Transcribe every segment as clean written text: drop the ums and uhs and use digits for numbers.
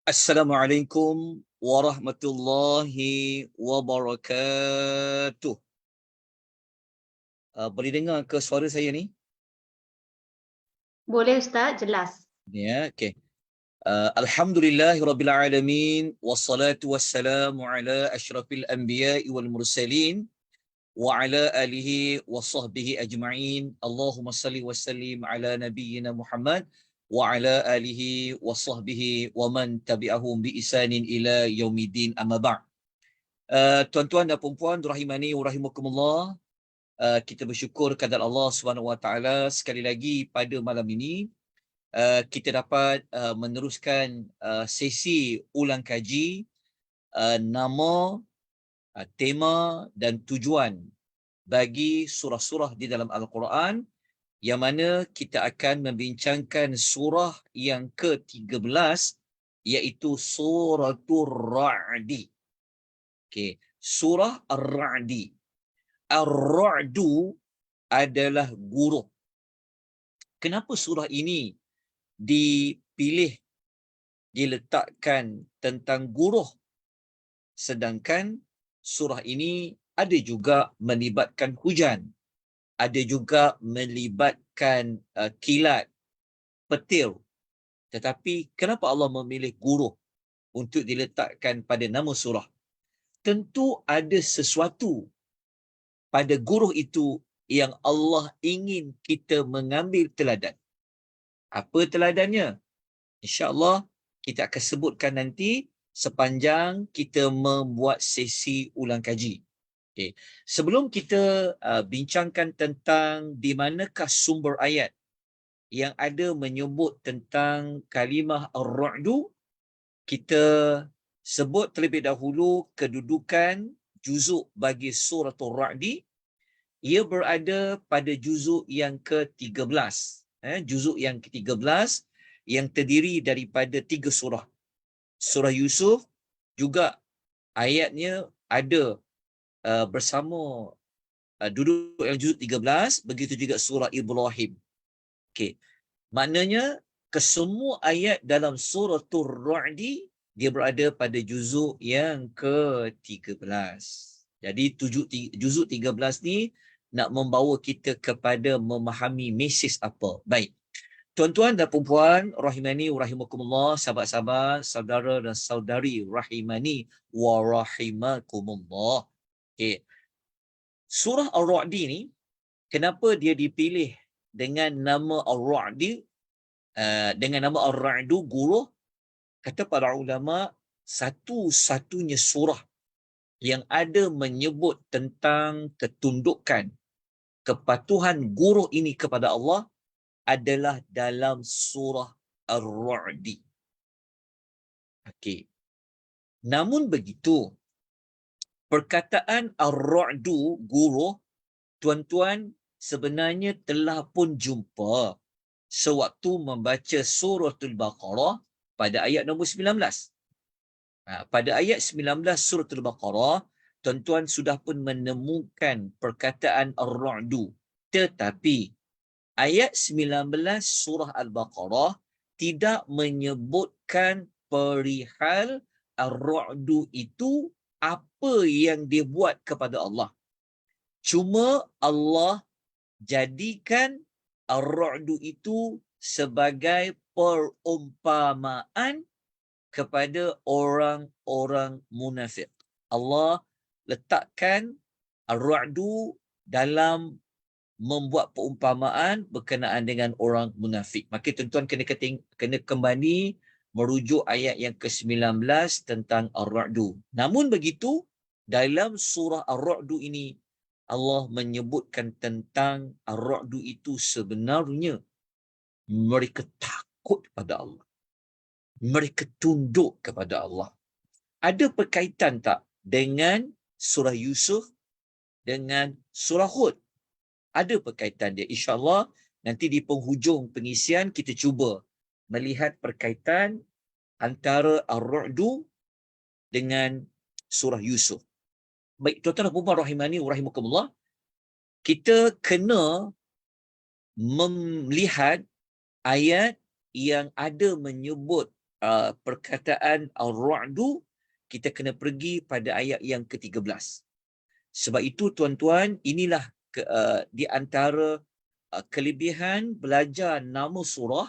Assalamualaikum warahmatullahi wabarakatuh. Boleh dengar ke suara saya ni? Boleh Ustaz, jelas. Ya, okey. Alhamdulillahirabbil alamin wassalatu wassalamu ala asyrafil anbiya'i wal mursalin wa ala alihi wa sahbihi ajma'in. Allahumma salli wa sallim ala nabiyyina Muhammad wa ala alihi wa sahbihi wa man tabi'ahum bi ihsanin ila yaumiddin, amma ba'd. Tuan-tuan dan puan-puan rahimani wa rahimakumullah, kita bersyukur kepada Allah Subhanahu Wa Taala sekali lagi pada malam ini kita dapat meneruskan sesi ulang kaji nama, tema dan tujuan bagi surah-surah di dalam Al-Quran, yang mana kita akan membincangkan surah yang ke-13, iaitu suratul Ra'di. Okey, surah Ar-Ra'di. Ar-Ra'du adalah guruh. Kenapa surah ini dipilih, diletakkan tentang guruh, sedangkan surah ini ada juga melibatkan hujan, ada juga melibatkan kilat, petir. Tetapi kenapa Allah memilih guruh untuk diletakkan pada nama surah? Tentu ada sesuatu pada guruh itu yang Allah ingin kita mengambil teladan. Apa teladannya? InsyaAllah kita akan sebutkan nanti sepanjang kita membuat sesi ulang kaji. Okay. Sebelum kita bincangkan tentang di manakah sumber ayat yang ada menyebut tentang kalimah Ar-Ra'du, kita sebut terlebih dahulu kedudukan juzuk bagi suratul Ra'di. Ia berada pada juzuk yang ke-13. Juzuk yang ke-13 yang terdiri daripada 3 surah. Surah Yusuf juga ayatnya ada bersama duduk yang juzuk 13, begitu juga surah Ibrahim. Okey. Maknanya kesemua ayat dalam suratul Ra'di dia berada pada juzuk yang ke-13. Jadi juzuk 13 ni nak membawa kita kepada memahami mesej apa. Baik. Tuan-tuan dan puan-puan rahimani wa rahimakumullah, sahabat-sahabat, saudara dan saudari rahimani wa rahimakumullah. Okey. Surah Ar-Ra'di ni kenapa dia dipilih dengan nama Ar-Ra'di, dengan nama Ar-Ra'du guruh? Kata para ulama, satu-satunya surah yang ada menyebut tentang ketundukan, kepatuhan guruh ini kepada Allah adalah dalam surah Ar-Ra'di. Okey. Namun begitu, perkataan Ar-Ra'du guruh, tuan-tuan sebenarnya telah pun jumpa sewaktu membaca suratul Baqarah pada ayat nombor 19. Pada ayat 19 suratul Baqarah, tuan-tuan sudah pun menemukan perkataan Ar-Ra'du. Tetapi ayat 19 surah Al-Baqarah tidak menyebutkan perihal Ar-Ra'du itu apa yang dia buat kepada Allah. Cuma Allah jadikan Ar-Ra'du itu sebagai perumpamaan kepada orang-orang munafik. Allah letakkan Ar-Ra'du dalam membuat perumpamaan berkenaan dengan orang munafik. Maka tuan-tuan kena kembali merujuk ayat yang ke-19 tentang Ar-Ra'du. Namun begitu, dalam surah Ar-Ra'du ini Allah menyebutkan tentang Ar-Ra'du itu sebenarnya mereka takut pada Allah. Mereka tunduk kepada Allah. Ada berkaitan tak dengan surah Yusuf dengan surah Hud? Ada berkaitan dia. InsyaAllah nanti di penghujung pengisian kita cuba melihat perkaitan antara Ar-Ra'du dengan surah Yusuf. Baik, tuan-tuan dan puan-puan rahimani wa rahimakumullah, kita kena melihat ayat yang ada menyebut perkataan Ar-Ra'du, kita kena pergi pada ayat yang ke-13. Sebab itu tuan-tuan, inilah di antara kelebihan belajar nama surah.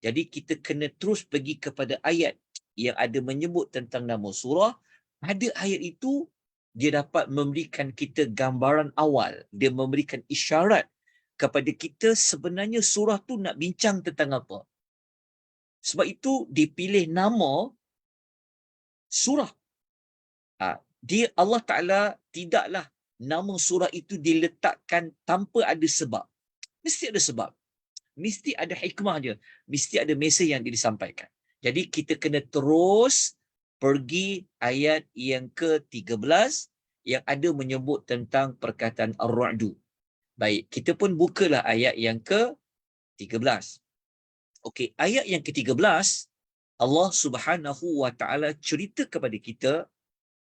Jadi kita kena terus pergi kepada ayat yang ada menyebut tentang nama surah. Pada ayat itu, dia dapat memberikan kita gambaran awal. Dia memberikan isyarat kepada kita sebenarnya surah tu nak bincang tentang apa. Sebab itu dipilih nama surah. Dia Allah Ta'ala tidaklah nama surah itu diletakkan tanpa ada sebab. Mesti ada sebab. Mesti ada hikmah dia. Mesti ada mesej yang disampaikan. Jadi kita kena terus pergi ayat yang ke-13 yang ada menyebut tentang perkataan Ar-Ra'du. Baik, kita pun bukalah ayat yang ke-13. Okey, ayat yang ke-13, Allah Subhanahu wa taala cerita kepada kita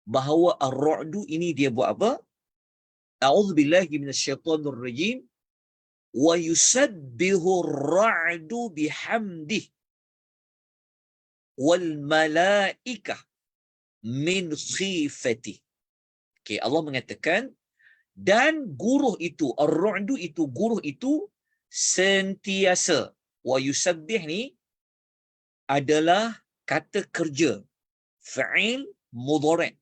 bahawa Ar-Ra'du ini dia buat apa? A'udzubillahi minasyaitonir rajim. Wa yusabbihu ar-ra'du bihamdihi wal malaikah min khifatihi. Okey, Allah mengatakan dan guruh itu, Ar-Ra'du itu, guruh itu sentiasa. Wa yusabbih ni adalah kata kerja, fa'il mudhari'.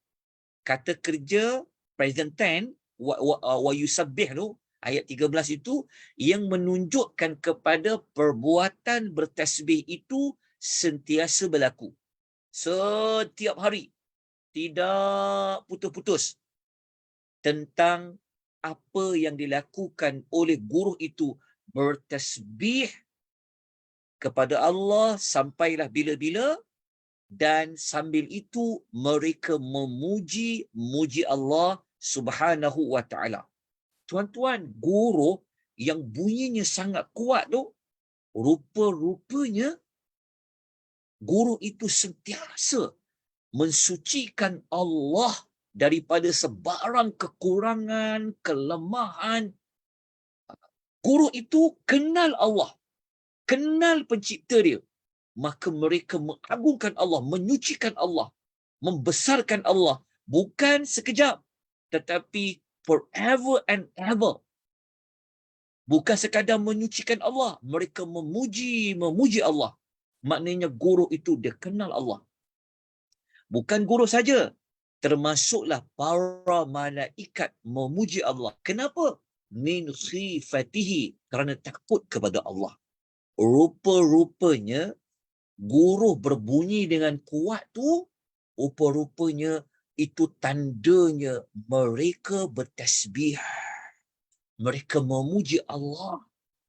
Kata kerja present tense wa yusabbih tu ayat 13 itu yang menunjukkan kepada perbuatan bertasbih itu sentiasa berlaku setiap hari, tidak putus-putus, tentang apa yang dilakukan oleh guru itu bertasbih kepada Allah sampailah bila-bila, dan sambil itu mereka memuji Allah Subhanahu wa taala. Tuan-tuan, guru yang bunyinya sangat kuat tu, rupa-rupanya guru itu sentiasa mensucikan Allah daripada sebarang kekurangan, kelemahan. Guru itu kenal Allah, kenal pencipta dia. Maka mereka mengagungkan Allah, menyucikan Allah, membesarkan Allah. Bukan sekejap, tetapi forever and ever. Bukan sekadar menyucikan Allah, mereka memuji Allah. Maknanya guru itu dia kenal Allah. Bukan guru saja, termasuklah para malaikat memuji Allah. Kenapa? Min khifatihi, kerana takut kepada Allah. Rupa-rupanya guru berbunyi dengan kuat tu, rupa-rupanya itu tandanya mereka bertasbih. Mereka memuji Allah.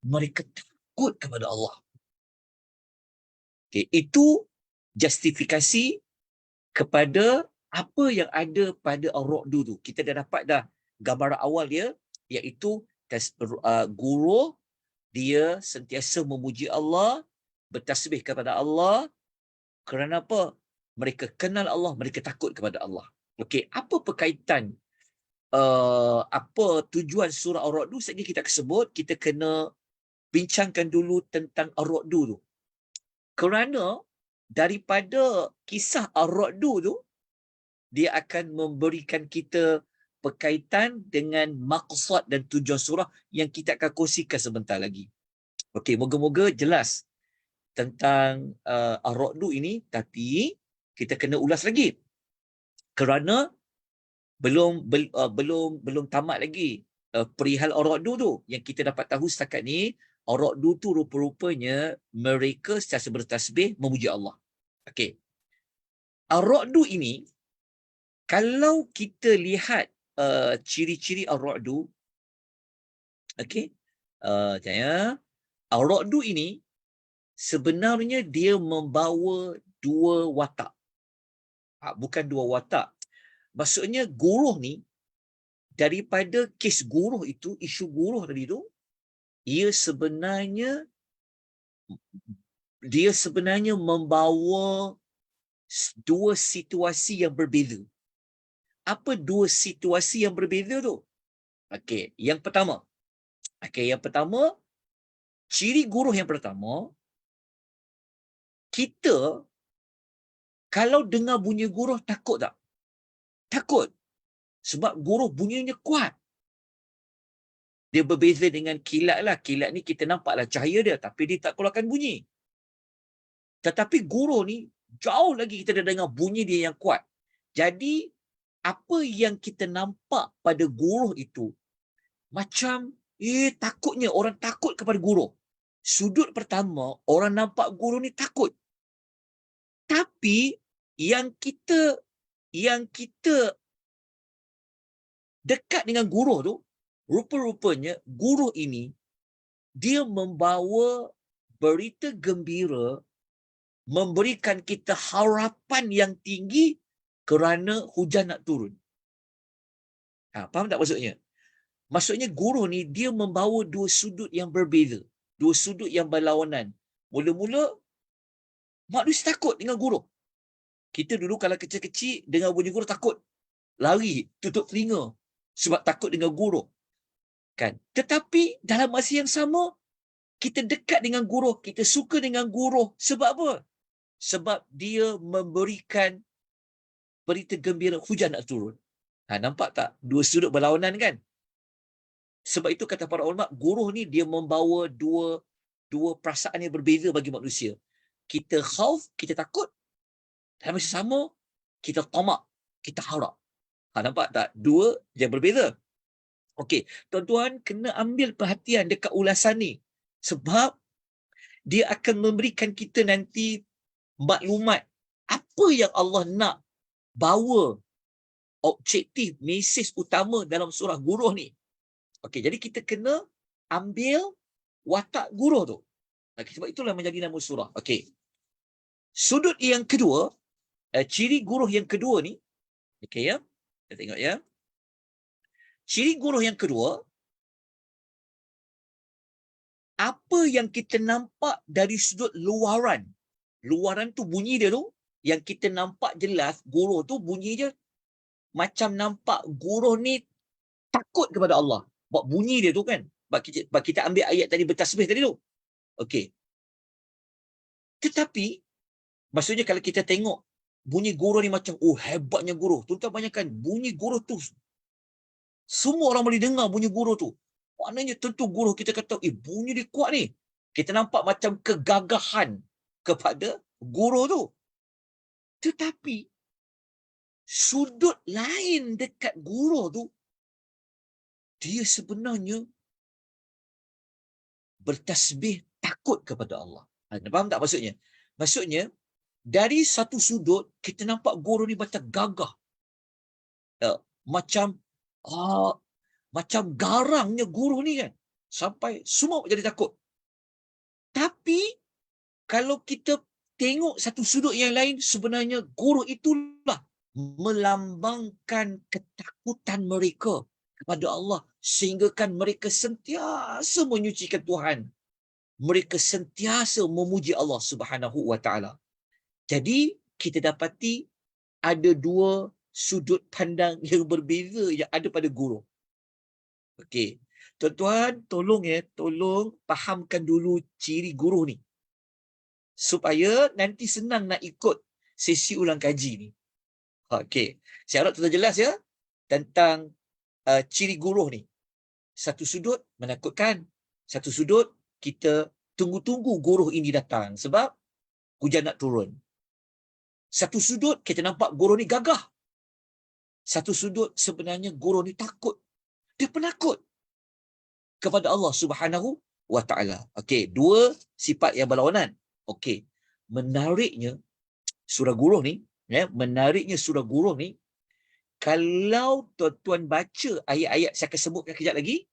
Mereka takut kepada Allah. Okay, itu justifikasi kepada apa yang ada pada Ar-Ra'du tu. Kita dah dapat dah gambaran awal dia, iaitu guru dia sentiasa memuji Allah, bertasbih kepada Allah. Kerana apa? Mereka kenal Allah, mereka takut kepada Allah. Okey, apa berkaitan apa tujuan surah Ar-Ra'du? Sekejap kita akan sebut, kita kena bincangkan dulu tentang Ar-Ra'du tu. Kerana daripada kisah Ar-Ra'du tu, dia akan memberikan kita berkaitan dengan maksud dan tujuan surah yang kita akan kongsikan sebentar lagi. Okey, moga-moga jelas tentang Ar-Ra'du ini, tapi kita kena ulas lagi. Kerana belum tamat lagi perihal Ar-Ra'du tu. Yang kita dapat tahu setakat ni, Ar-Ra'du tu rupa-rupanya mereka sentiasa bertasbih memuji Allah. Okey. Ar-Ra'du ini, kalau kita lihat ciri-ciri Ar-Ra'du, okey, Ar-Ra'du ini sebenarnya dia membawa dua watak. Bukan dua watak. Maksudnya guruh ni, daripada kes guruh itu, isu guruh tadi tu, dia sebenarnya membawa dua situasi yang berbeza. Apa dua situasi yang berbeza tu? Okey, yang pertama, ciri guruh yang pertama, kita Kalau dengar bunyi guruh, takut tak? Takut. Sebab guruh bunyinya kuat. Dia berbeza dengan kilat lah. Kilat ni kita nampaklah cahaya dia, tapi dia tak keluarkan bunyi. Tetapi guruh ni, jauh lagi kita dah dengar bunyi dia yang kuat. Jadi, apa yang kita nampak pada guruh itu, macam, takutnya, orang takut kepada guruh. Sudut pertama, orang nampak guruh ni takut. Tapi, yang kita dekat dengan guruh tu, rupa-rupanya guruh ini, dia membawa berita gembira, memberikan kita harapan yang tinggi kerana hujan nak turun. Faham tak maksudnya? Maksudnya guruh ni dia membawa dua sudut yang berbeza, dua sudut yang berlawanan. Mula-mula manusia takut dengan guruh. Kita dulu kalau kecil-kecil dengar bunyi guruh takut, lari, tutup telinga sebab takut dengan guruh. Kan? Tetapi dalam masa yang sama, kita dekat dengan guruh, kita suka dengan guruh. Sebab apa? Sebab dia memberikan berita gembira hujan nak turun. Nampak tak? Dua sudut berlawanan kan? Sebab itu kata para ulama, guruh ni dia membawa dua perasaan yang berbeza bagi manusia. Kita khauf, kita takut. Dalam masa sama, kita tamak, kita harap. Nampak tak? Dua yang berbeza. Okey, tuan-tuan kena ambil perhatian dekat ulasan ni. Sebab dia akan memberikan kita nanti maklumat apa yang Allah nak bawa, objektif, mesej utama dalam surah guruh ni. Okey, jadi kita kena ambil watak guruh tu. Sebab itulah menjadi nama surah. Okey. Sudut yang kedua, ciri guruh yang kedua ni, okey ya. Kita tengok ya. Ciri guruh yang kedua, apa yang kita nampak dari sudut luaran. Luaran tu bunyi dia tu, yang kita nampak jelas, guruh tu bunyi je macam nampak guruh ni takut kepada Allah. Buat bunyi dia tu kan. Sebab kita ambil ayat tadi bertasbih tadi tu. Okey. Tetapi, maksudnya kalau kita tengok bunyi guruh ni macam, hebatnya guruh. Tuan-tuan bayangkan, bunyi guruh tu, semua orang boleh dengar bunyi guruh tu. Maknanya tentu guruh kita kata, bunyi dia kuat ni. Kita nampak macam kegagahan kepada guruh tu. Tetapi, sudut lain dekat guruh tu, dia sebenarnya bertasbih takut kepada Allah. Faham tak maksudnya? Maksudnya, dari satu sudut, kita nampak guruh ni macam gagah. Macam garangnya guruh ni kan. Sampai semua jadi takut. Tapi, kalau kita tengok satu sudut yang lain, sebenarnya guruh itulah melambangkan ketakutan mereka kepada Allah, sehinggakan mereka sentiasa menyucikan Tuhan. Mereka sentiasa memuji Allah Subhanahu wa taala. Jadi kita dapati ada dua sudut pandang yang berbeza yang ada pada guruh. Okey. Tuan-tuan, tolong fahamkan dulu ciri guruh ni. Supaya nanti senang nak ikut sesi ulang kaji ni. Okey. Saya harap tuan-tuan jelas ya tentang ciri guruh ni. Satu sudut menakutkan, satu sudut kita tunggu-tunggu guruh ini datang sebab hujan nak turun. Satu sudut kita nampak guruh ni gagah. Satu sudut sebenarnya guruh ni takut. Dia penakut kepada Allah Subhanahu wa taala. Okey, dua sifat yang berlawanan. Okey. Menariknya surah guruh ni, menariknya surah guruh ni, kalau tuan-tuan baca ayat-ayat saya akan sebutkan kejap lagi,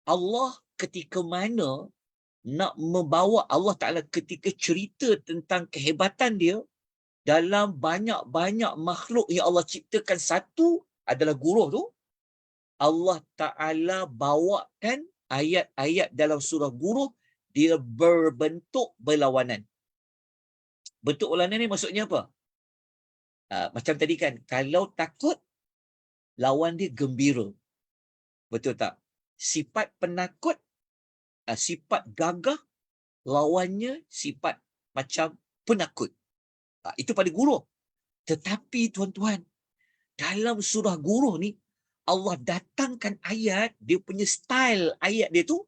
Allah ketika mana nak membawa, Allah Ta'ala ketika cerita tentang kehebatan dia dalam banyak-banyak makhluk yang Allah ciptakan, satu adalah guruh tu, Allah Ta'ala bawakan ayat-ayat dalam surah guruh, dia berbentuk berlawanan. Bentuk berlawanan ni maksudnya apa? Macam tadi kan, kalau takut, lawan dia gembira. Betul tak? Sifat penakut, sifat gagah, lawannya sifat macam penakut. Itu pada guruh. Tetapi tuan-tuan, dalam surah Guruh ni, Allah datangkan ayat, dia punya style ayat dia tu,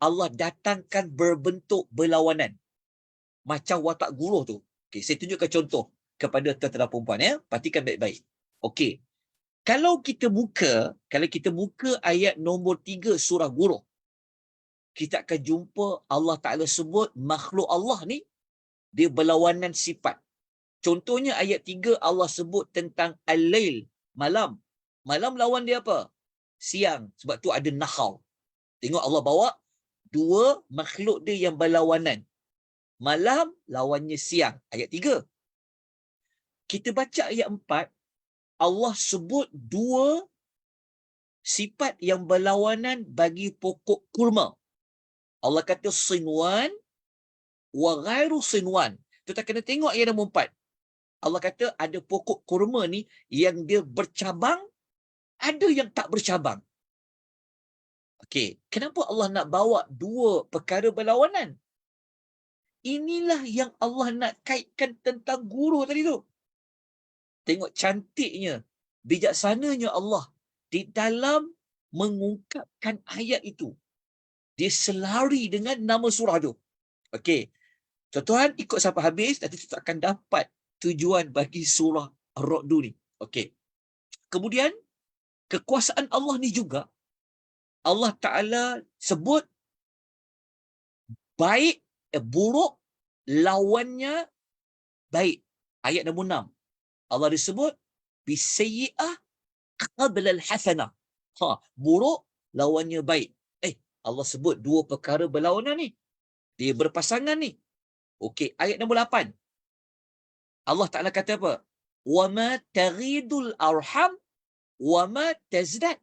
Allah datangkan berbentuk berlawanan. Macam watak Guruh tu. Okay, saya tunjukkan contoh kepada tuan-tuan dan puan-puan ya. Perhatikan baik-baik. Okey. Kalau kita muka ayat nombor 3 surah Guruh, kita akan jumpa Allah Ta'ala sebut makhluk Allah ni, dia berlawanan sifat. Contohnya ayat 3 Allah sebut tentang al-lail, malam. Malam lawan dia apa? Siang. Sebab tu ada nahar. Tengok Allah bawa dua makhluk dia yang berlawanan. Malam lawannya siang. Ayat 3. Kita baca ayat 4, Allah sebut dua sifat yang berlawanan bagi pokok kurma. Allah kata sinwan wa ghairu sinwan. Kita kena tengok ayat nombor 4. Allah kata ada pokok kurma ni yang dia bercabang, ada yang tak bercabang. Okey, kenapa Allah nak bawa dua perkara berlawanan? Inilah yang Allah nak kaitkan tentang Guruh tadi tu. Tengok cantiknya, bijaksananya Allah di dalam mengungkapkan ayat itu. Dia selari dengan nama surah tu. Okey, tuan-tuan ikut sampai habis, nanti kita akan dapat tujuan bagi surah Ar-Ra'd ni. Okey. Kemudian, kekuasaan Allah ni juga, Allah Ta'ala sebut baik, buruk, lawannya baik. Ayat nombor 6. Allah disebut, bisayyi'ah qabla al-hasanah. Buruk, lawannya baik. Allah sebut dua perkara berlawanan ni. Dia berpasangan ni. Okey, ayat nombor 8. Allah Ta'ala kata apa? وَمَا تَغِيدُ الْأَرْحَمْ وَمَا تَزْدَدْ.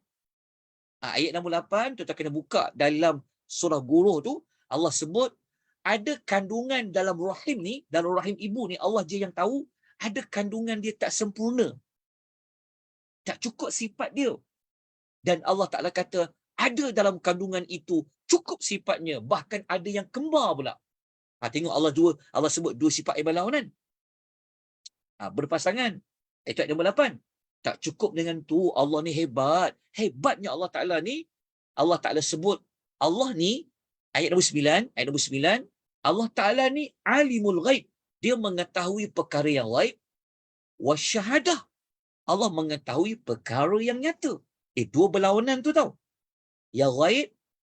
Ayat nombor 8, kita kena buka dalam surah Guruh tu, Allah sebut, ada kandungan dalam rahim ni, dalam rahim ibu ni, Allah je yang tahu, ada kandungan dia tak sempurna. Tak cukup sifat dia. Dan Allah Ta'ala kata, ada dalam kandungan itu cukup sifatnya, bahkan ada yang kembar pula. Tengok Allah sebut dua sifat yang berlawanan. Berpasangan. Itu ayat nombor 8. Tak cukup dengan tu, Allah ni hebat. Hebatnya Allah Ta'ala ni, Allah Ta'ala sebut, Allah ni, ayat nombor 9, Allah Ta'ala ni alimul ghaib. Dia mengetahui perkara yang ghaib. Wasyahadah. Allah mengetahui perkara yang nyata. Dua berlawanan tu tau. Yang ghaib,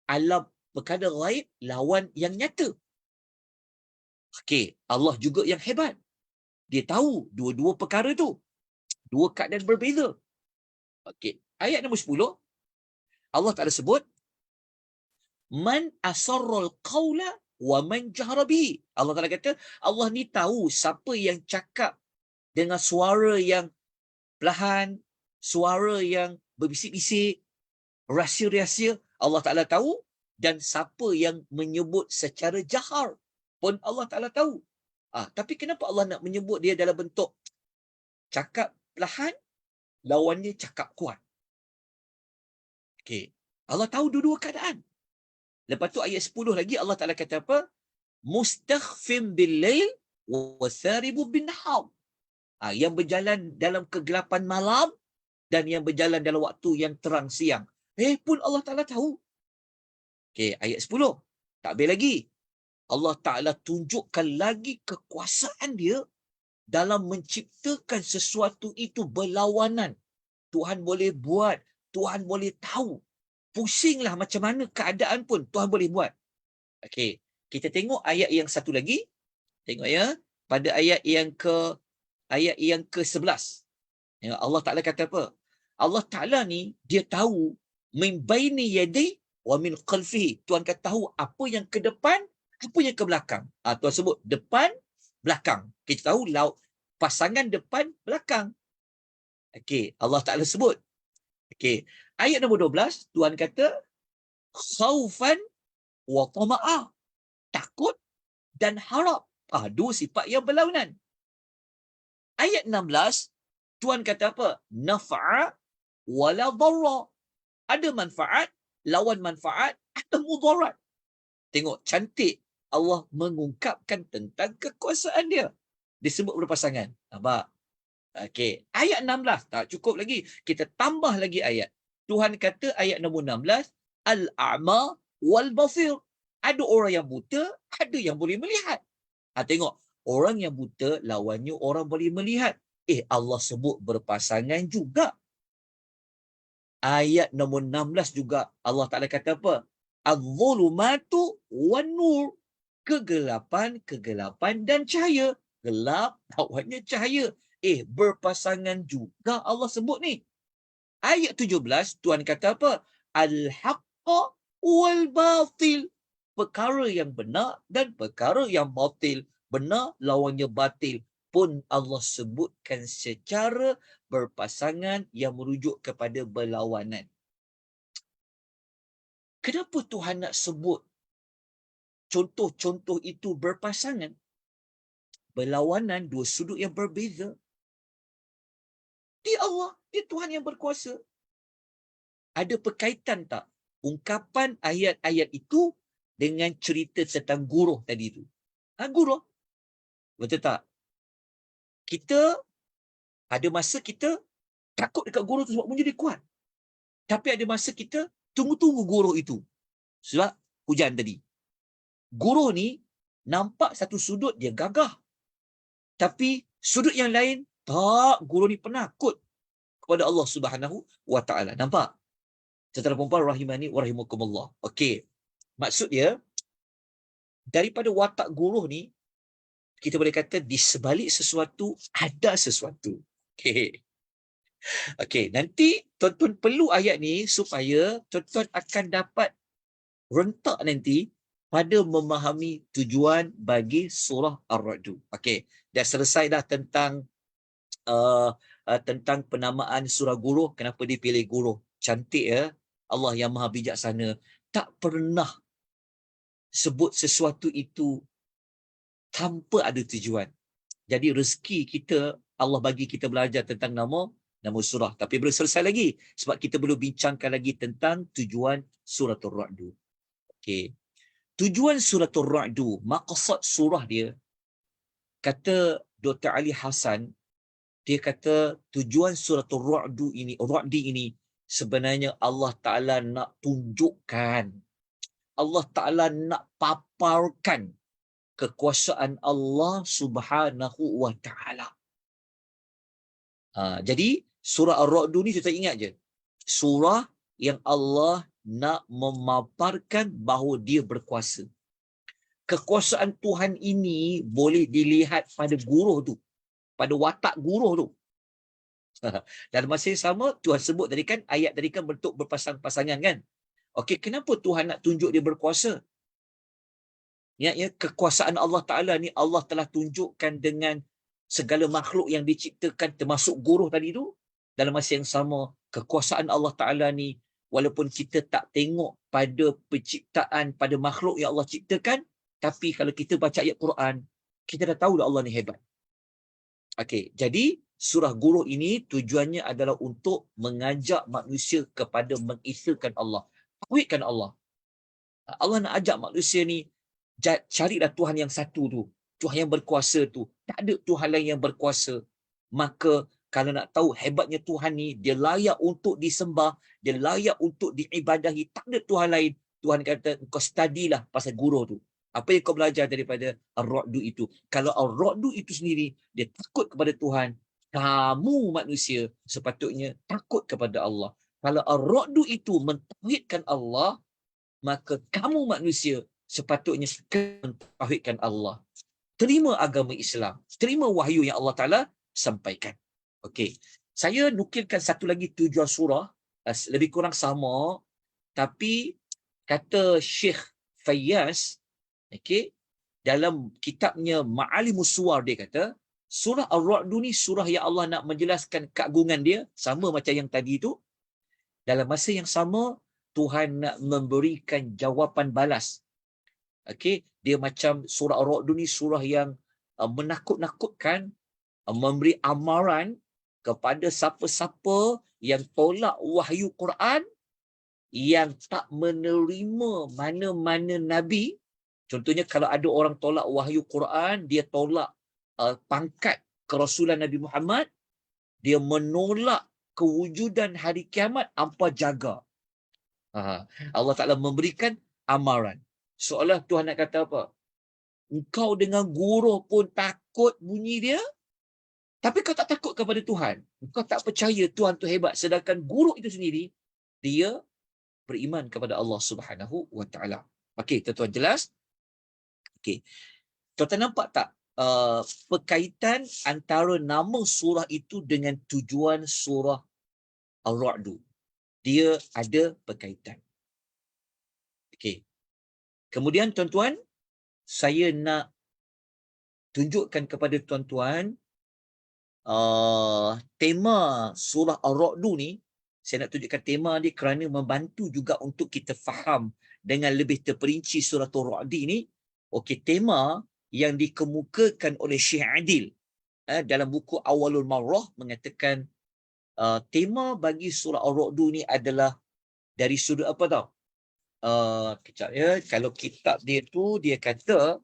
alam perkara ghaib, lawan yang nyata. Okey, Allah juga yang hebat. Dia tahu dua-dua perkara tu. Dua keadaan berbeza. Okey, ayat nombor 10, Allah Ta'ala sebut, man asarral qawla wa man jahara bihi. Allah Ta'ala kata, Allah ni tahu siapa yang cakap dengan suara yang perlahan, suara yang berbisik-bisik, rahsia-rahsia, Allah Ta'ala tahu, dan siapa yang menyebut secara jahar pun Allah Ta'ala tahu. Tapi kenapa Allah nak menyebut dia dalam bentuk cakap perlahan, lawannya cakap kuat? Okey, Allah tahu dua-dua keadaan. Lepas tu ayat 10 lagi Allah Ta'ala kata apa? Mustakhfim bil-lail wa tharibu bin-nahar. Yang berjalan dalam kegelapan malam dan yang berjalan dalam waktu yang terang siang. Pun Allah Ta'ala tahu. Okey, ayat 10. Tak habis lagi. Allah Ta'ala tunjukkan lagi kekuasaan dia dalam menciptakan sesuatu itu berlawanan. Tuhan boleh buat, Tuhan boleh tahu. Pusinglah macam mana keadaan pun Tuhan boleh buat. Okey, kita tengok ayat yang satu lagi. Tengok ya, pada ayat yang ke-11. Ya, Allah Ta'ala kata apa? Allah Ta'ala ni dia tahu min baini yadi wa min khalfihi. Tuhan kata tahu apa yang ke depan, apa yang ke belakang. Tuhan sebut depan, belakang. Kita tahu pasangan depan, belakang. Okey, Allah Ta'ala sebut. Okey, ayat nombor 12, Tuhan kata khaufan wa tama'ah. Takut dan harap. Dua sifat yang berlawanan. Ayat 16, Tuhan kata apa? Naf'a wala dharra. Ada manfaat, lawan manfaat, ada mudarat. Tengok, cantik Allah mengungkapkan tentang kekuasaan dia. Disebut berpasangan. Nampak? Okey, ayat 16 tak cukup lagi. Kita tambah lagi ayat. Tuhan kata ayat nombor 16, al-a'ma wal basir. Ada orang yang buta, ada yang boleh melihat. Tengok, orang yang buta lawannya orang boleh melihat. Allah sebut berpasangan juga. Ayat nombor 16 juga Allah Taala kata apa? Az-zulumatu wan-nur. Kegelapan dan cahaya. Gelap lawannya cahaya. Berpasangan juga Allah sebut ni. Ayat 17 Tuhan kata apa? Al-haqqa wal batil. Perkara yang benar dan perkara yang batil. Benar lawannya batil pun Allah sebutkan secara berpasangan yang merujuk kepada berlawanan. Kenapa Tuhan nak sebut contoh-contoh itu berpasangan? Berlawanan, dua sudut yang berbeza. Dia Allah, dia Tuhan yang berkuasa. Ada berkaitan tak ungkapan ayat-ayat itu dengan cerita tentang guruh tadi tu? Guruh. Betul tak? Kita ada masa kita takut dekat guruh tu sebab punya dia kuat. Tapi ada masa kita tunggu-tunggu guruh itu. Sebab hujan tadi. Guruh ni nampak satu sudut dia gagah. Tapi sudut yang lain, tak, guruh ni penakut kepada Allah Subhanahu wa taala. Nampak? Tentara perempuan rahimani wa rahimakumullah. Okey. Maksud dia, daripada watak guruh ni, kita boleh kata di sebalik sesuatu ada sesuatu. Okey. Okey, nanti tuan-tuan perlu ayat ni supaya tuan-tuan akan dapat rentak nanti pada memahami tujuan bagi surah Ar-Ra'd. Okey, dah selesai dah tentang tentang penamaan surah guruh, kenapa dipilih guruh. Cantik ya. Allah yang Maha Bijaksana tak pernah sebut sesuatu itu tanpa ada tujuan. Jadi rezeki kita, Allah bagi kita belajar tentang nama surah. Tapi belum selesai lagi. Sebab kita belum bincangkan lagi tentang tujuan suratul Ra'd. Okey. Tujuan suratul Ra'd, maqsad surah dia, kata Dr. Ali Hassan, dia kata tujuan suratul Ra'd ini sebenarnya Allah Ta'ala nak tunjukkan, Allah Ta'ala nak paparkan kekuasaan Allah Subhanahu wa Ta'ala. Jadi surah Ar-Ra'd ni kita ingat je, surah yang Allah nak memaparkan bahawa dia berkuasa. Kekuasaan Tuhan ini boleh dilihat pada guruh tu, pada watak guruh tu. Dan masa yang sama Tuhan sebut tadi kan, ayat tadi kan bentuk berpasang-pasangan kan. Okey, kenapa Tuhan nak tunjuk dia berkuasa? Ya, kekuasaan Allah Ta'ala ni Allah telah tunjukkan dengan segala makhluk yang diciptakan, termasuk guruh tadi tu. Dalam masa yang sama, kekuasaan Allah Ta'ala ni, walaupun kita tak tengok pada penciptaan, pada makhluk yang Allah ciptakan, tapi kalau kita baca ayat Quran, kita dah tahu dah Allah ni hebat. Okey, jadi surah guruh ini tujuannya adalah untuk mengajak manusia kepada mengisahkan Allah, tauhidkan Allah. Allah nak ajak manusia ni, carilah Tuhan yang satu tu, Tuhan yang berkuasa tu. Tak ada Tuhan lain yang berkuasa. Maka kalau nak tahu hebatnya Tuhan ni, dia layak untuk disembah, dia layak untuk diibadahi, tak ada Tuhan lain. Tuhan kata, kau studilah pasal guruh tu. Apa yang kau belajar daripada Ar-Ra'd itu? Kalau Ar-Ra'd itu sendiri, dia takut kepada Tuhan, kamu manusia sepatutnya takut kepada Allah. Kalau Ar-Ra'd itu mentauhidkan Allah, maka kamu manusia sepatutnya mentauhidkan Allah. Terima agama Islam, terima wahyu yang Allah Ta'ala sampaikan. Okey, saya nukilkan satu lagi tujuan surah, lebih kurang sama, tapi kata Syekh Fayyaz, okey, dalam kitabnya Ma'alimus Suwar, dia kata, surah Ar-Ra'd ni surah yang Allah nak menjelaskan keagungan dia, sama macam yang tadi tu. Dalam masa yang sama, Tuhan nak memberikan jawapan balas. Okey, dia macam surah Ar-Ra'd ni surah yang menakut-nakutkan, memberi amaran kepada siapa-siapa yang tolak wahyu Quran, yang tak menerima mana-mana nabi. Contohnya kalau ada orang tolak wahyu Quran, dia tolak pangkat kerasulan Nabi Muhammad, Dia menolak kewujudan hari kiamat, hampa jaga. Allah Ta'ala memberikan amaran. Seolah Tuhan nak kata apa? Engkau dengan guru pun takut bunyi dia, tapi kau tak takut kepada Tuhan. Kau tak percaya Tuhan tu hebat. Sedangkan guru itu sendiri, dia beriman kepada Allah Subhanahu wa Ta'ala. Okey, tuan-tuan jelas? Okey. Tuan-tuan nampak tak perkaitan antara nama surah itu dengan tujuan surah Ar-Ra'du? Dia ada perkaitan. Okey. Kemudian tuan-tuan, saya nak tunjukkan kepada tuan-tuan tema surah Ar-Ra'du ni. Saya nak tunjukkan tema dia kerana membantu juga untuk kita faham dengan lebih terperinci surah Ar-Ra'd ni. Okey, tema yang dikemukakan oleh Syekh Adil dalam buku Awalul Marrah mengatakan tema bagi surah Ar-Ra'd ni adalah dari sudut apa tau? Kejap ya, kalau kitab dia tu dia kata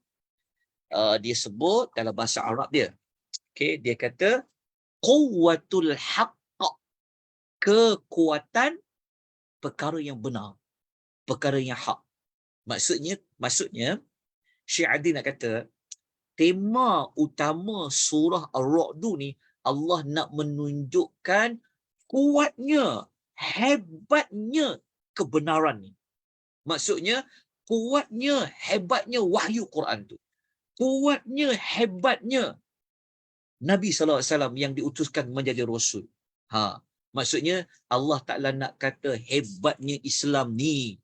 dia sebut dalam bahasa Arab dia. Okey, dia kata quwwatul haqq, kekuatan perkara yang benar, perkara yang hak. Maksudnya Syekh Adil nak kata tema utama surah Ar-Ra'd ni Allah nak menunjukkan kuatnya, hebatnya kebenaran ni. Maksudnya kuatnya, hebatnya wahyu Quran tu. Kuatnya, hebatnya Nabi SAW yang diutuskan menjadi Rasul. Maksudnya Allah Ta'ala nak kata hebatnya Islam ni,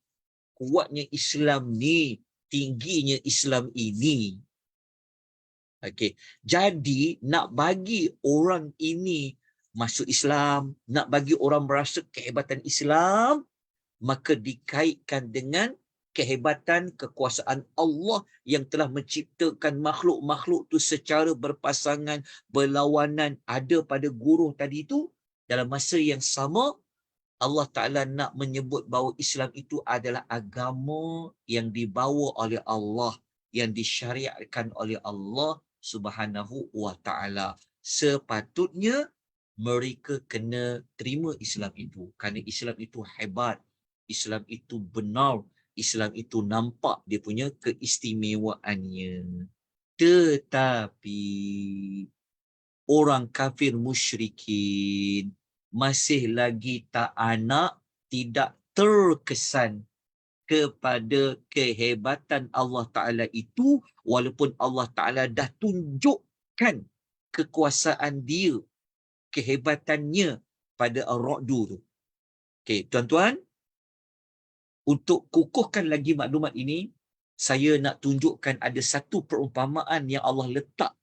kuatnya Islam ni, tingginya Islam ini. Okey. Jadi nak bagi orang ini masuk Islam, nak bagi orang merasa kehebatan Islam, maka dikaitkan dengan kehebatan kekuasaan Allah yang telah menciptakan makhluk-makhluk tu secara berpasangan, berlawanan, ada pada guru tadi tu. Dalam masa yang sama, Allah Ta'ala nak menyebut bahawa Islam itu adalah agama yang dibawa oleh Allah, yang disyariatkan oleh Allah Subhanahu wa Ta'ala. Sepatutnya mereka kena terima Islam itu, kerana Islam itu hebat, Islam itu benar, Islam itu nampak dia punya keistimewaannya. Tetapi orang kafir musyrikin masih lagi tidak terkesan kepada kehebatan Allah Ta'ala itu, walaupun Allah Ta'ala dah tunjukkan kekuasaan dia, kehebatannya pada Ar-Ra'du tu. Okey, tuan-tuan, untuk kukuhkan lagi maklumat ini, saya nak tunjukkan ada satu perumpamaan yang Allah letak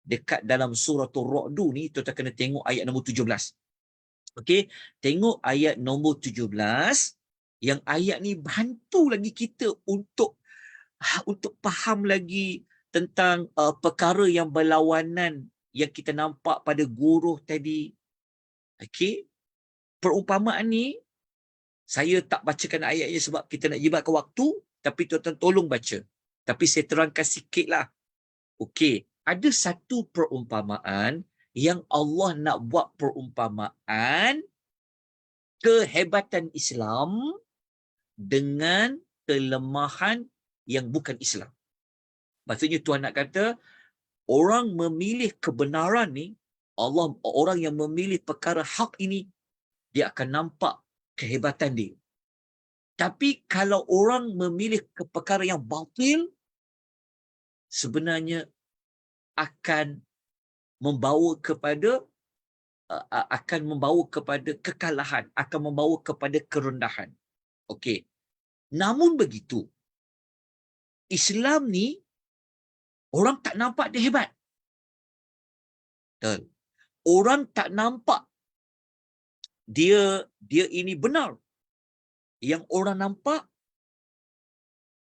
dekat dalam surah Ar-Ra'd ni. Tuan-tuan kena tengok ayat nombor 17. Okey, tengok ayat nombor 17. Yang ayat ni bantu lagi kita untuk faham lagi tentang perkara yang berlawanan yang kita nampak pada guru tadi. Okey, perumpamaan ni saya tak bacakan ayatnya sebab kita nak jimatkan waktu, tapi tuan-tuan tolong baca. Tapi saya terangkan sikitlah. Okey, ada satu perumpamaan yang Allah nak buat perumpamaan kehebatan Islam dengan kelemahan yang bukan Islam. Maksudnya Tuhan nak kata orang memilih kebenaran ni, orang yang memilih perkara hak ini, dia akan nampak kehebatan dia. Tapi kalau orang memilih perkara yang batil, sebenarnya akan membawa kepada kekalahan, akan membawa kepada kerendahan. Okey. Namun begitu, Islam ni orang tak nampak dia hebat. Betul. Orang tak nampak dia ini benar. Yang orang nampak,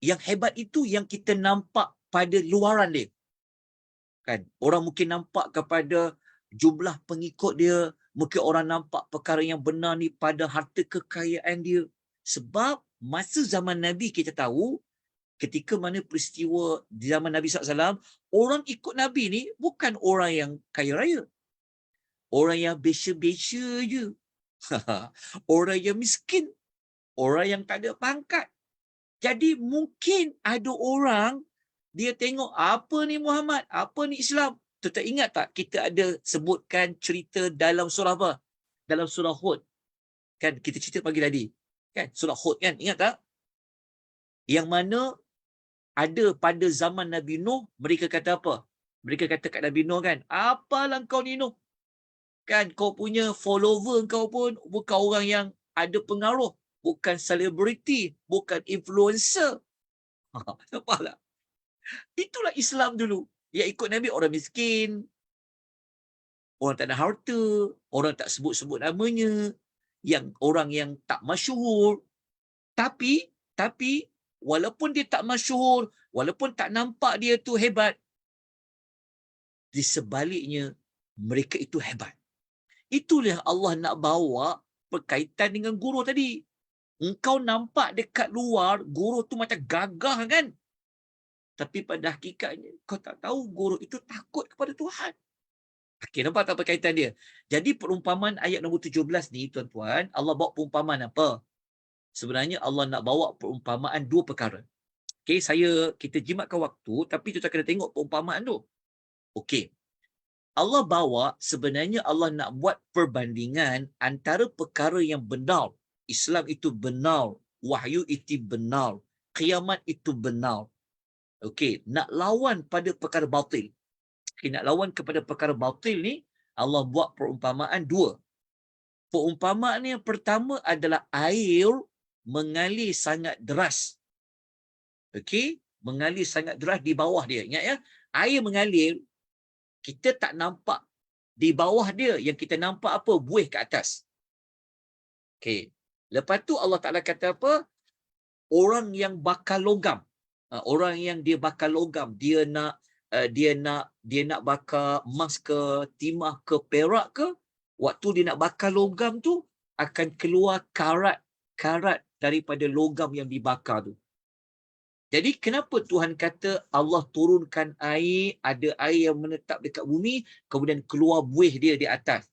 yang hebat itu yang kita nampak pada luaran dia. Kan? Orang mungkin nampak kepada jumlah pengikut dia, mungkin orang nampak perkara yang benar ni pada harta kekayaan dia. Sebab masa zaman Nabi kita tahu, ketika mana peristiwa di zaman Nabi SAW, orang ikut Nabi ni bukan orang yang kaya raya. orang yang biasa-biasa je. Orang yang miskin, orang yang tak ada pangkat. Jadi mungkin ada orang dia tengok apa ni Muhammad, apa ni Islam. Tu tak ingat tak kita ada sebutkan cerita dalam surah apa? Dalam surah Hud. Kan kita cerita pagi tadi. Kan surah Hud kan, ingat tak? Yang mana ada pada zaman Nabi Nuh, mereka kata apa? Mereka kata kat Nabi Nuh kan, apalah kau ni Nuh? Kan kau punya follower kau pun bukan orang yang ada pengaruh, bukan selebriti, bukan influencer. Nampak tak? Itulah Islam dulu. Yang ikut Nabi orang miskin, orang tak ada harta, orang tak sebut-sebut namanya, yang orang yang tak masyhur. Tapi walaupun dia tak masyhur, walaupun tak nampak dia tu hebat, di sebaliknya mereka itu hebat. Itulah Allah nak bawa berkaitan dengan guru tadi. Engkau nampak dekat luar guru tu macam gagah kan? Tapi pada hakikatnya kau tak tahu guru itu takut kepada Tuhan. Okey, nampak tak berkaitan dia? Jadi perumpamaan ayat nombor 17 ni tuan-tuan, Allah bawa perumpamaan apa? Sebenarnya Allah nak bawa perumpamaan dua perkara. Okey, kita jimatkan waktu tapi kita kena tengok perumpamaan tu. Okey. Allah bawa sebenarnya Allah nak buat perbandingan antara perkara yang benar. Islam itu benar, wahyu itu benar, kiamat itu benar. Okey, nak lawan pada perkara batil. Okay, nak lawan kepada perkara batil ni, Allah buat perumpamaan dua. Perumpamaan yang pertama adalah air mengalir sangat deras. Okey, mengalir sangat deras di bawah dia. Ingat ya, air mengalir, kita tak nampak di bawah dia, yang kita nampak apa? Buih ke atas. Okey. Lepas tu Allah Taala kata apa? Orang yang bakar logam. Orang yang dia bakar logam, dia nak bakar emas ke, timah ke, perak ke, waktu dia nak bakar logam tu akan keluar karat daripada logam yang dibakar tu. Jadi kenapa Tuhan kata Allah turunkan air, ada air yang menetap dekat bumi, kemudian keluar buih dia di atas.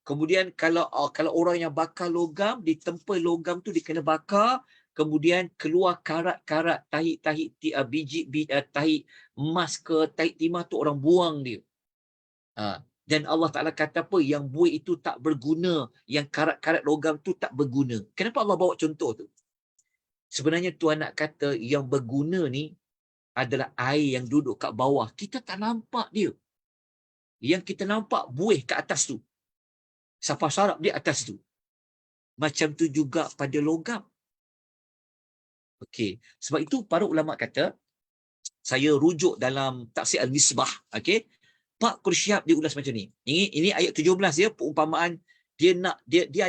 Kemudian kalau orang yang bakar logam, ditempa logam tu dia kena bakar, kemudian keluar karat-karat, tahi biji tahi emas ke, tahi timah tu orang buang dia. Dan Allah Ta'ala kata apa? Yang buih itu tak berguna, yang karat-karat logam tu tak berguna. Kenapa Allah bawa contoh tu? Sebenarnya Tuhan nak kata yang berguna ni adalah air yang duduk kat bawah. Kita tak nampak dia. Yang kita nampak buih kat atas tu. Safar sarap di atas tu. Macam tu juga pada logam. Okey. Sebab itu para ulama kata, saya rujuk dalam Tafsir Al-Misbah. Okey. Pak Qursyab dia ulas macam ni. Ini ayat 17 ya, perumpamaan dia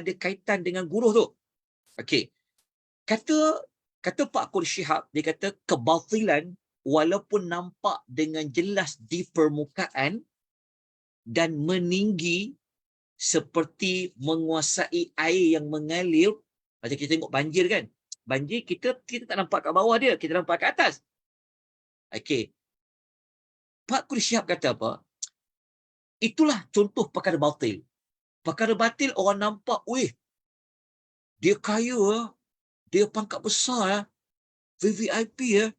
ada kaitan dengan guruh tu. Okey. Kata Pak Qursyab, dia kata kebatilan walaupun nampak dengan jelas di permukaan dan meninggi seperti menguasai air yang mengalir. Macam kita tengok banjir kan, banjir kita tak nampak kat bawah dia, kita nampak kat atas. Okey, Pak Qursyab kata apa? Itulah contoh perkara batil. Perkara batil orang nampak, weh, dia kaya, dia pangkat besar, VVIP,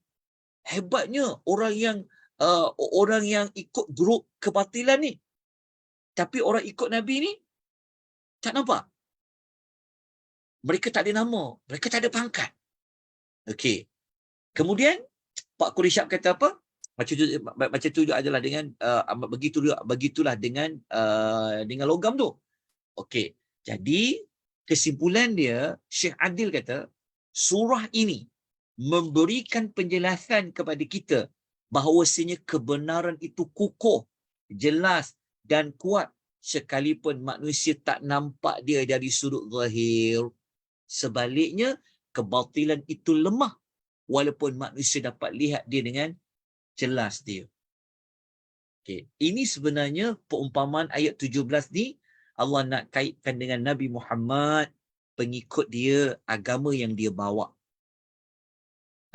hebatnya orang yang ikut grup kebatilan ni. Tapi orang ikut Nabi ni tak nampak. Mereka tak ada nama, mereka tak ada pangkat. Okey. Kemudian Pak Qursyab kata apa? Macam tu adalah dengan begitulah dengan logam tu. Okey. Jadi kesimpulan dia, Syekh Adil kata, surah ini memberikan penjelasan kepada kita bahawasanya kebenaran itu kukuh, jelas dan kuat sekalipun manusia tak nampak dia dari sudut zahir. Sebaliknya, kebatilan itu lemah walaupun manusia dapat lihat dia dengan jelas dia. Okay. Ini sebenarnya perumpamaan ayat 17 ni Allah nak kaitkan dengan Nabi Muhammad, pengikut dia, agama yang dia bawa.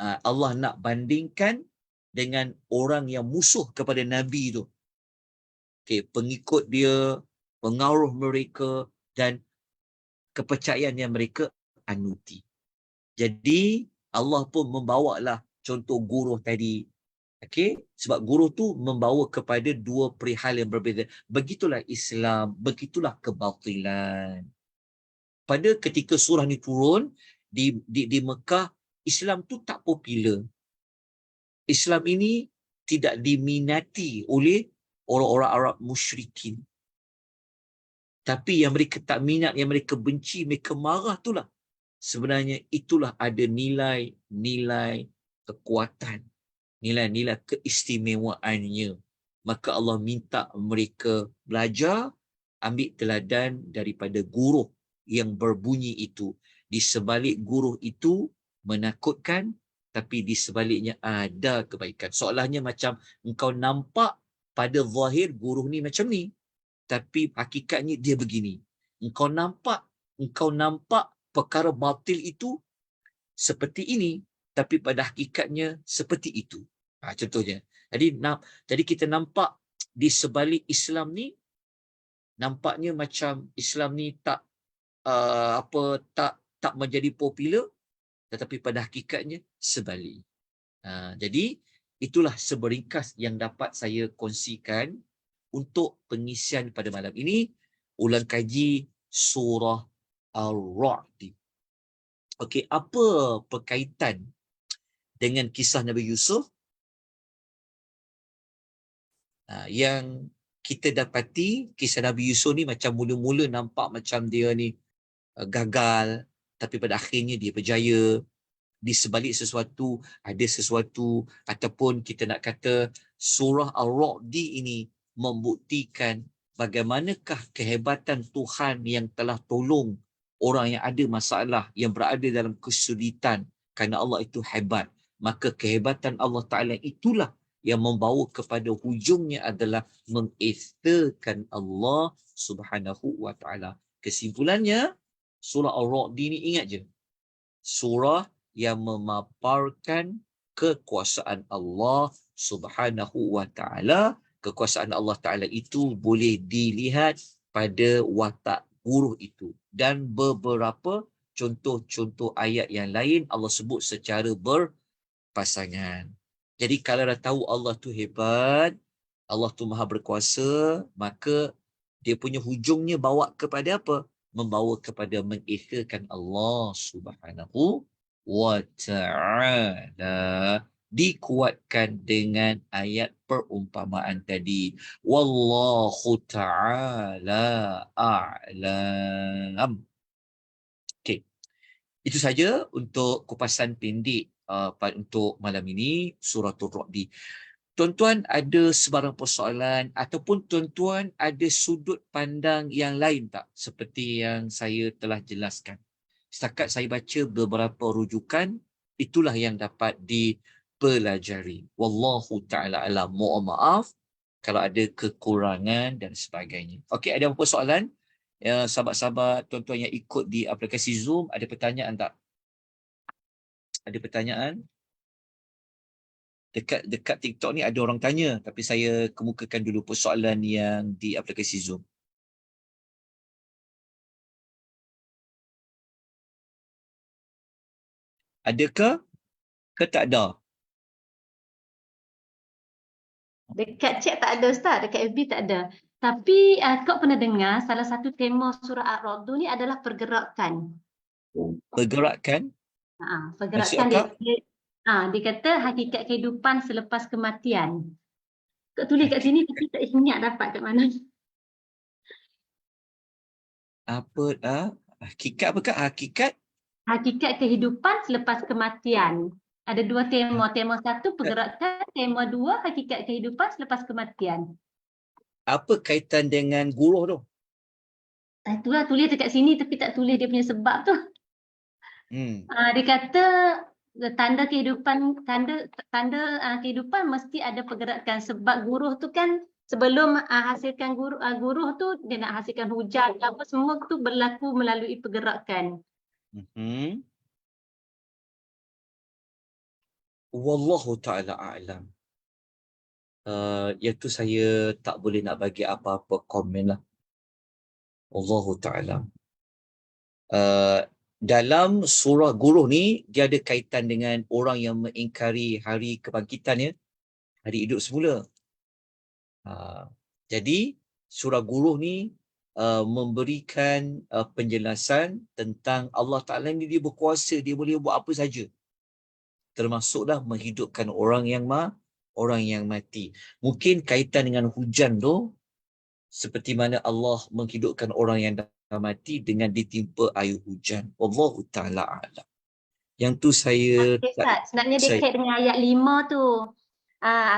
Allah nak bandingkan dengan orang yang musuh kepada Nabi tu. Okay, pengikut dia, pengaruh mereka dan kepercayaan yang mereka anuti. Jadi Allah pun membawalah contoh guru tadi. Okey, sebab guru tu membawa kepada dua perihal yang berbeza. Begitulah Islam, begitulah kebatilan. Pada ketika surah ni turun di Mekah, Islam tu tak popular. Islam ini tidak diminati oleh orang-orang Arab musyrikin. Tapi yang mereka tak minat, yang mereka benci, mereka marah itulah. Sebenarnya itulah ada nilai-nilai kekuatan, nilai-nilai keistimewaannya. Maka Allah minta mereka belajar, ambil teladan daripada guru yang berbunyi itu. Di sebalik guru itu menakutkan, tapi di sebaliknya ada kebaikan. Soalnya macam engkau nampak pada zahir guru ni macam ni, tapi hakikatnya dia begini. Engkau nampak perkara batil itu seperti ini, tapi pada hakikatnya seperti itu. Contohnya. Jadi kita nampak di sebalik Islam ni, nampaknya macam Islam ni tak menjadi popular, tetapi pada hakikatnya sebalik. Jadi itulah seberingkas yang dapat saya kongsikan untuk pengisian pada malam ini, ulang kaji surah Ar-Ra'd. Okey, apa perkaitan dengan kisah Nabi Yusuf? Yang kita dapati kisah Nabi Yusuf ni macam mula-mula nampak macam dia ni gagal, tapi pada akhirnya dia berjaya. Di sebalik sesuatu ada sesuatu, ataupun kita nak kata surah Ar-Ra'd ini membuktikan bagaimanakah kehebatan Tuhan yang telah tolong orang yang ada masalah, yang berada dalam kesulitan, kerana Allah itu hebat. Maka kehebatan Allah Ta'ala itulah yang membawa kepada hujungnya adalah mengistakan Allah Subhanahu wa Ta'ala. Kesimpulannya, surah Ar-Ra'd ini ingat je, surah yang memaparkan kekuasaan Allah Subhanahu wa Ta'ala. Kekuasaan Allah Ta'ala itu boleh dilihat pada watak guru itu. Dan beberapa contoh-contoh ayat yang lain Allah sebut secara berpasangan. Jadi kalau dah tahu Allah tu hebat, Allah tu maha berkuasa, maka dia punya hujungnya bawa kepada apa? Membawa kepada mengikhlaskan Allah Subhanahu wa Ta'ala. Dikuatkan dengan ayat perumpamaan tadi. Wallahu Ta'ala a'lam. Okey. Itu saja untuk kupasan pendek untuk malam ini suratul Ra'd. Tuan-tuan ada sebarang persoalan ataupun tuan-tuan ada sudut pandang yang lain tak seperti yang saya telah jelaskan? Setakat saya baca beberapa rujukan, itulah yang dapat dipelajari. Wallahu ta'ala alam. Mohon maaf kalau ada kekurangan dan sebagainya. Okey, ada apa soalan? Ya, sahabat-sahabat, tuan-tuan yang ikut di aplikasi Zoom, ada pertanyaan tak? Ada pertanyaan? Dekat TikTok ni ada orang tanya, tapi saya kemukakan dulu persoalan yang di aplikasi Zoom. Adakah ke tak ada? Dekat chat tak ada Ustaz, dekat FB tak ada. Tapi kau pernah dengar salah satu tema surah Ar-Ra'd ni adalah pergerakan. Pergerakan? Pergerakan dia kata hakikat kehidupan selepas kematian. Kau tulis kat sini tapi tak ingat dapat kat mana. Apa hakikat apa kak? Hakikat kehidupan selepas kematian. Ada dua tema. Tema satu pergerakan, tema dua hakikat kehidupan selepas kematian. Apa kaitan dengan guruh tu? Itulah tulis dekat sini tapi tak tulis dia punya sebab tu. Dia kata tanda kehidupan mesti ada pergerakan, sebab guruh tu kan sebelum hasilkan guruh tu dia nak hasilkan hujan apa semua tu berlaku melalui pergerakan. Wallahu ta'ala a'lam. Iaitu saya tak boleh nak bagi apa-apa komen lah. Allahu ta'ala. Dalam surah Guruh ni, dia ada kaitan dengan orang yang mengingkari hari kebangkitan, ya, hari hidup semula. Jadi surah Guruh ni memberikan penjelasan tentang Allah Ta'ala ni dia berkuasa, dia boleh buat apa saja. Termasuklah menghidupkan orang yang mati. Mungkin kaitan dengan hujan tu, seperti mana Allah menghidupkan orang yang dah mati dengan ditimpa air hujan. Wallahu ta'ala a'lam. Yang tu saya Okey, Ustaz. Sebenarnya dia kait dengan ayat 5 tu.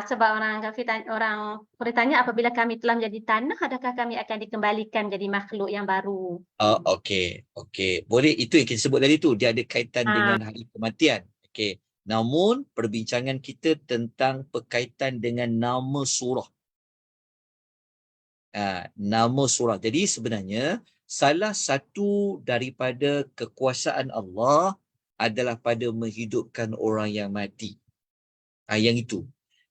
Sebab orang kafir orang bertanya, apabila kami telah menjadi tanah, adakah kami akan dikembalikan menjadi makhluk yang baru? Okey. Boleh, itu yang kita sebut tadi tu, dia ada kaitan dengan hari kematian. Okey. Namun perbincangan kita tentang berkaitan dengan nama surah. Nama surah. Jadi sebenarnya salah satu daripada kekuasaan Allah adalah pada menghidupkan orang yang mati. Yang itu.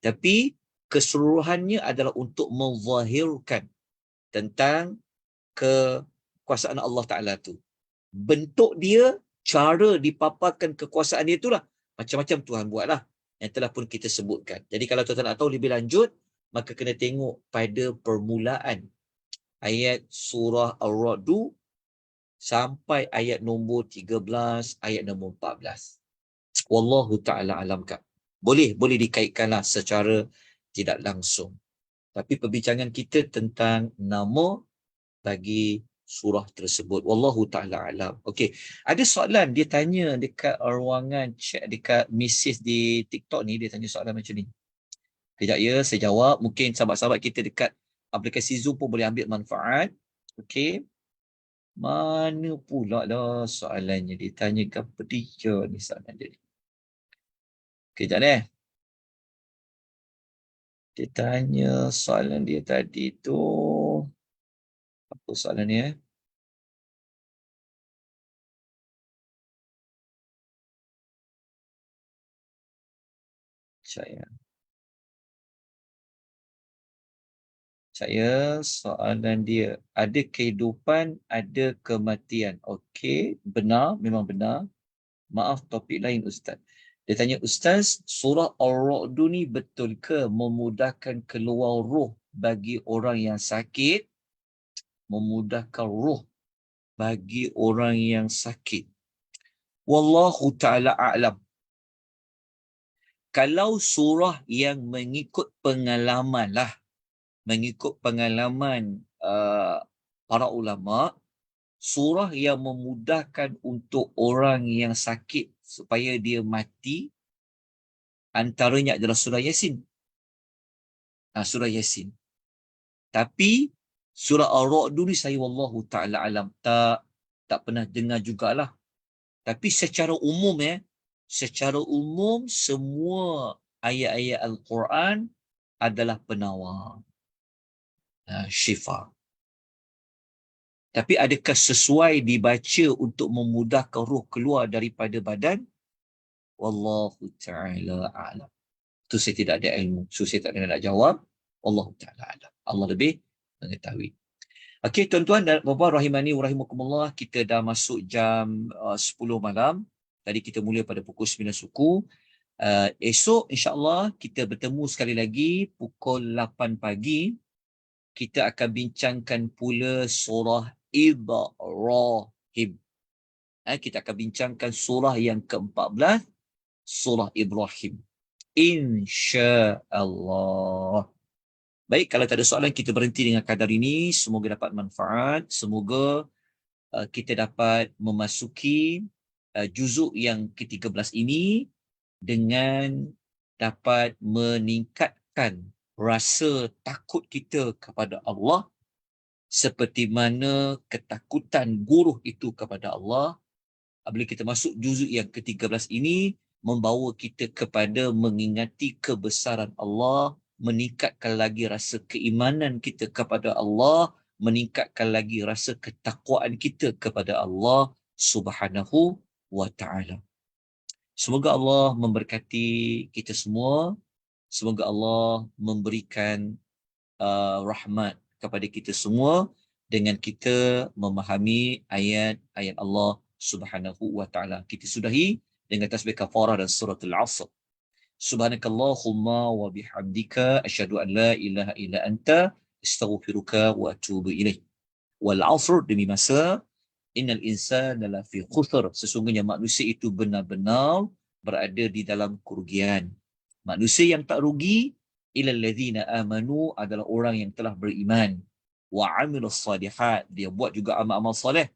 Tapi keseluruhannya adalah untuk menzahirkan tentang kekuasaan Allah Ta'ala tu. Bentuk dia, cara dipaparkan kekuasaan dia itulah macam-macam Tuhan buatlah, yang telah pun kita sebutkan. Jadi kalau tuan-tuan nak tahu lebih lanjut, maka kena tengok pada permulaan ayat surah Ar-Ra'd sampai ayat nombor 13, ayat nombor 14. Wallahu ta'ala alam, Kak. Boleh dikaitkanlah secara tidak langsung. Tapi perbincangan kita tentang nama bagi surah tersebut. Wallahu ta'ala alam. Okey. Ada soalan dia tanya dekat ruangan chat, dekat message di TikTok ni, dia tanya soalan macam ni. Kejap ya, saya jawab. Mungkin sahabat-sahabat kita dekat aplikasi Zoom pun boleh ambil manfaat. Okey. Mana pula dah soalannya? Dia tanya apa dia ni soalan dia. Kejap ni. Dia tanya soalan dia tadi tu. Apa soalan ni? Saya soalan dia, ada kehidupan, ada kematian. Okey, benar, memang benar. Maaf, topik lain Ustaz. Dia tanya, Ustaz, surah Ar-Ra'd ni betul ke memudahkan keluar roh bagi orang yang sakit? Memudahkan roh bagi orang yang sakit. Wallahu ta'ala a'lam. Kalau surah yang mengikut pengalaman lah, mengikut pengalaman para ulama, surah yang memudahkan untuk orang yang sakit supaya dia mati, antaranya adalah surah Yasin. Surah Yasin. Tapi surah Ar-Ra'd ni saya wallahu ta'ala alam tak pernah dengar jugalah. Tapi secara umum secara umum semua ayat-ayat Al-Quran adalah penawar, syifa. Tapi adakah sesuai dibaca untuk memudahkan roh keluar daripada badan? Wallahu ta'ala a'lam. Itu saya tidak ada ilmu. So saya tak nak jawab. Wallahu ta'ala a'lam. Allah lebih mengetahui. Okey, tuan-tuan dan puan-puan rahimani wa rahimakumullah, kita dah masuk jam 10 malam. Tadi kita mula pada pukul 9 suku. Esok insya-Allah kita bertemu sekali lagi pukul 8 pagi. Kita akan bincangkan pula surah Ibrahim. Kita akan bincangkan surah yang ke-14, surah Ibrahim. InsyaAllah. Baik, kalau tak ada soalan, kita berhenti dengan kadar ini. Semoga dapat manfaat. Semoga kita dapat memasuki juzuk yang ke-13 ini dengan dapat meningkatkan rasa takut kita kepada Allah seperti mana ketakutan guru itu kepada Allah. Apabila kita masuk juzuk yang ke-13 ini, membawa kita kepada mengingati kebesaran Allah, meningkatkan lagi rasa keimanan kita kepada Allah, meningkatkan lagi rasa ketakwaan kita kepada Allah Subhanahu wa ta'ala. Semoga Allah memberkati kita semua. Semoga Allah memberikan rahmat kepada kita semua dengan kita memahami ayat-ayat Allah Subhanahu wa taala. Kita sudahi dengan tasbih kafarah dan suratul Asr. Subhanakallahumma wa bihamdika asyhadu an la ilaha illa anta astaghfiruka wa atubu ilaik. Wal 'asr, demi masa, innal insana lafi khusr, sesungguhnya manusia itu benar-benar berada di dalam kerugian. Manusia yang tak rugi ilal ladzina amanu adalah orang yang telah beriman, wa 'amilus salihat, dia buat juga amal-amal soleh,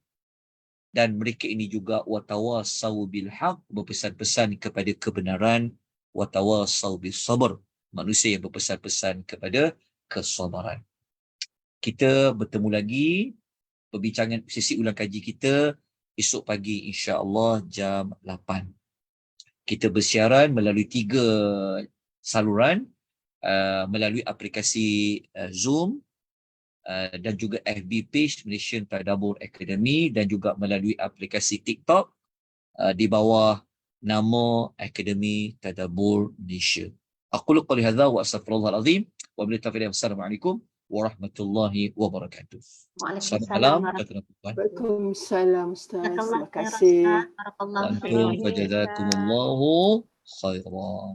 dan mereka ini juga watawasau bil haq, berpesan-pesan kepada kebenaran, watawasau bis sabr, manusia yang berpesan-pesan kepada kesabaran. Kita bertemu lagi perbincangan sesi ulang kaji kita esok pagi insya-Allah jam 8. Kita bersiaran melalui 3 saluran, melalui aplikasi Zoom, dan juga FB page Malaysian Tadabbur Academy, dan juga melalui aplikasi TikTok di bawah nama Akademi Tadabbur Malaysia. Aqulu qouli hadza wa astaghfirullahal azim wa billahi taufiq. Wassalamualaikum warahmatullahi wabarakatuh. Selamat malam. Waalaikumsalam Ustaz. Jazakallah Terima khairan, kasih. Ustaz. Barakallahu Antum fiik. fajazakumullahu khairan.